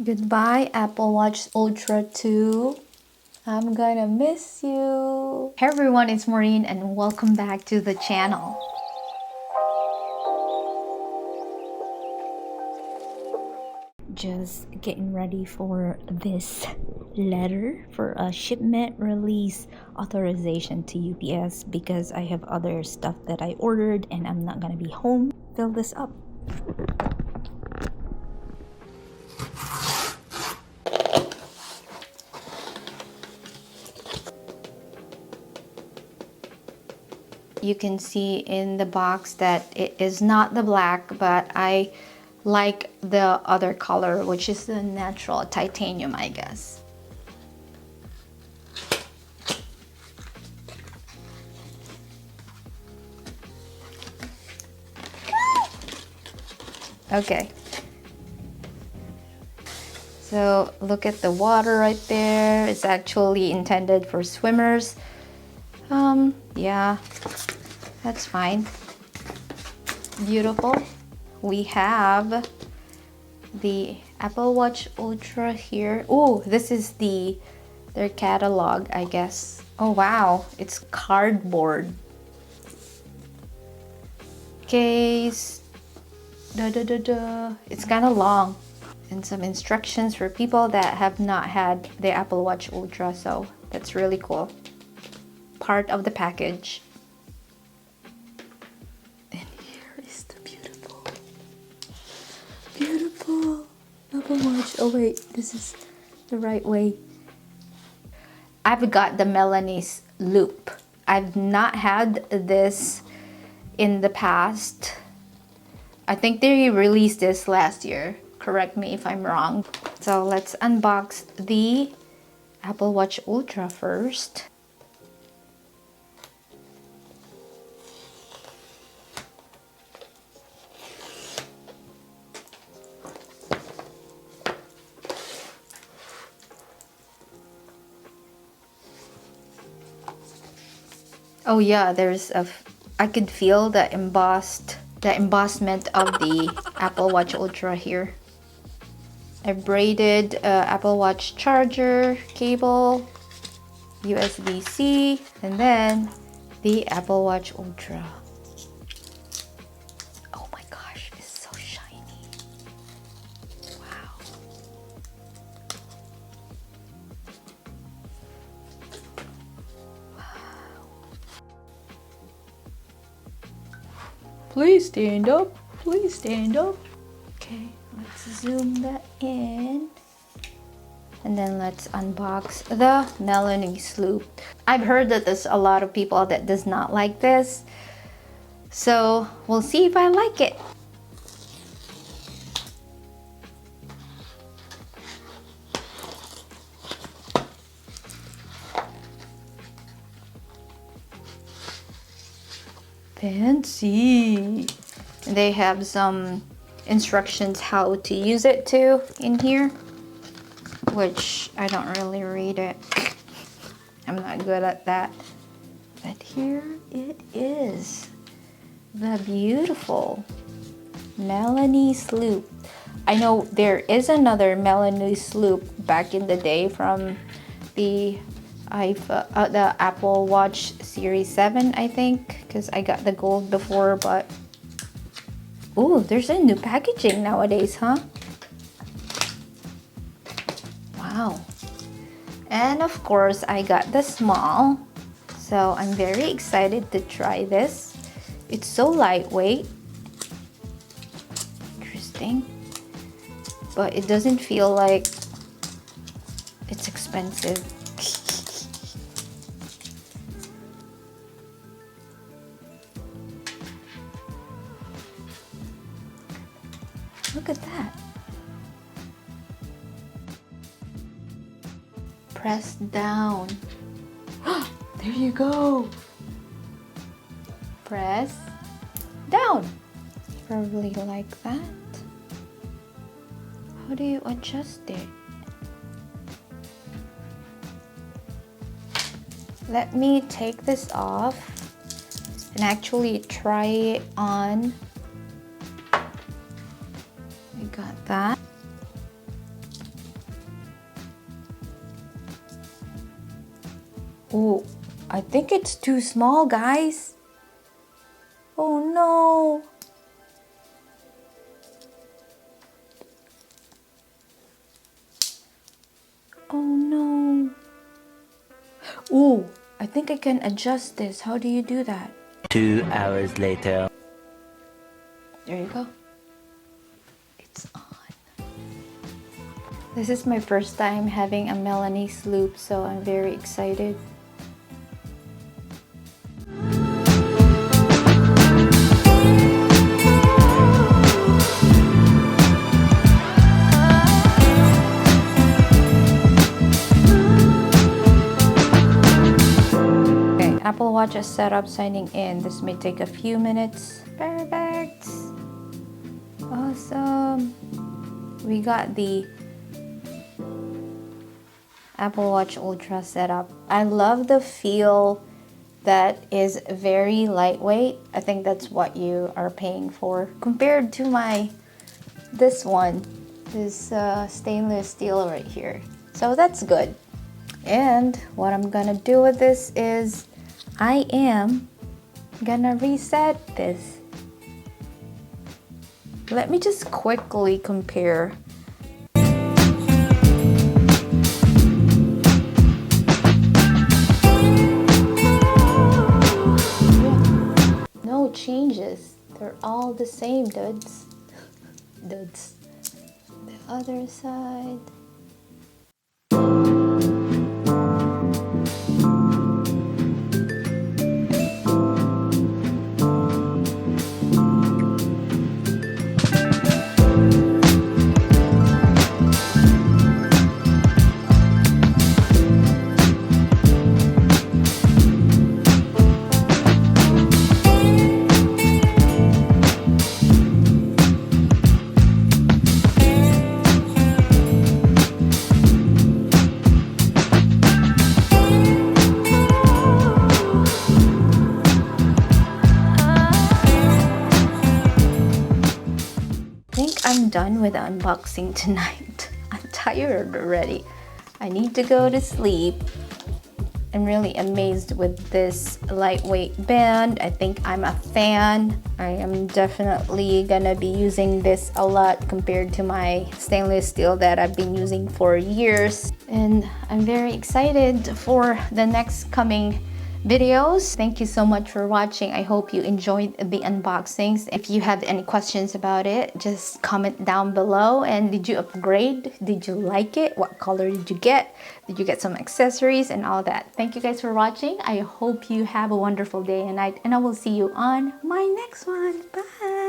Goodbye, Apple Watch Ultra 2. I'm gonna miss you. Hey everyone, it's Maureen and welcome back to the channel. Just getting ready for this letter for a shipment release authorization to UPS because I have other stuff that I ordered and I'm not gonna be home. Fill this up. You can see in the box that it is not the black, but I like the other color, which is the natural titanium, I guess. Okay. So look at the water right there. It's actually intended for swimmers. Yeah, that's fine. Beautiful. We have the Apple Watch Ultra here. Oh, this is their catalog, I guess. Oh wow, it's cardboard. Case. It's kind of long. And some instructions for people that have not had the Apple Watch Ultra, so that's really cool. Part of the package. And here is the beautiful Apple Watch. Oh wait, this is the right way. I've got the Milanese loop. I've not had this in the past. I think they released this last year. Correct me if I'm wrong. So let's unbox the Apple Watch Ultra first. Oh yeah, I could feel the embossment of the Apple Watch Ultra here. A braided Apple Watch charger cable, USB-C, and then the Apple Watch Ultra. Oh my gosh, it's so shiny. Wow. Please stand up. Please stand up. Okay, let's zoom that in. And then let's unbox the Milanese loop. I've heard that there's a lot of people that does not like this. So we'll see if I like it. Fancy. They have some instructions how to use it too in here, which I don't really read it. I'm not good at that. But here it is. The beautiful Milanese loop. I know there is another Milanese loop back in the day from the Apple Watch Series 7, I think, because I got the gold before, but ooh, there's a new packaging nowadays, huh? Wow. And of course, I got the small, so I'm very excited to try this. It's so lightweight. Interesting. But it doesn't feel like it's expensive. Look at that. Press down. There you go. Press down. Probably like that. How do you adjust it? Let me take this off and actually try it on. I got that. Oh, I think it's too small, guys. Oh no. Oh no. Oh, I think I can adjust this. How do you do that? 2 hours later. There you go. It's on. This is my first time having a Milanese loop, so I'm very excited. Okay, Apple Watch is set up, signing in. This may take a few minutes. Perfect. Awesome. We got the Apple Watch Ultra setup. I love the feel that is very lightweight. I think that's what you are paying for compared to this one, this stainless steel right here. So that's good. And what I'm gonna do with this is I am gonna reset this. Let me just quickly compare. No changes. They're all the same, dudes. Dudes. The other side. I think I'm done with the unboxing tonight. I'm tired already. I need to go to sleep. I'm really amazed with this lightweight band. I think I'm a fan. I am definitely gonna be using this a lot compared to my stainless steel that I've been using for years. And I'm very excited for the next coming videos. Thank you so much for watching. I hope you enjoyed the unboxings. If you have any questions about it, just comment down below. And did you upgrade? Did you like it? What color did you get? Did you get some accessories and all that? Thank you guys for watching. I hope you have a wonderful day and night, and I will see you on my next one. Bye.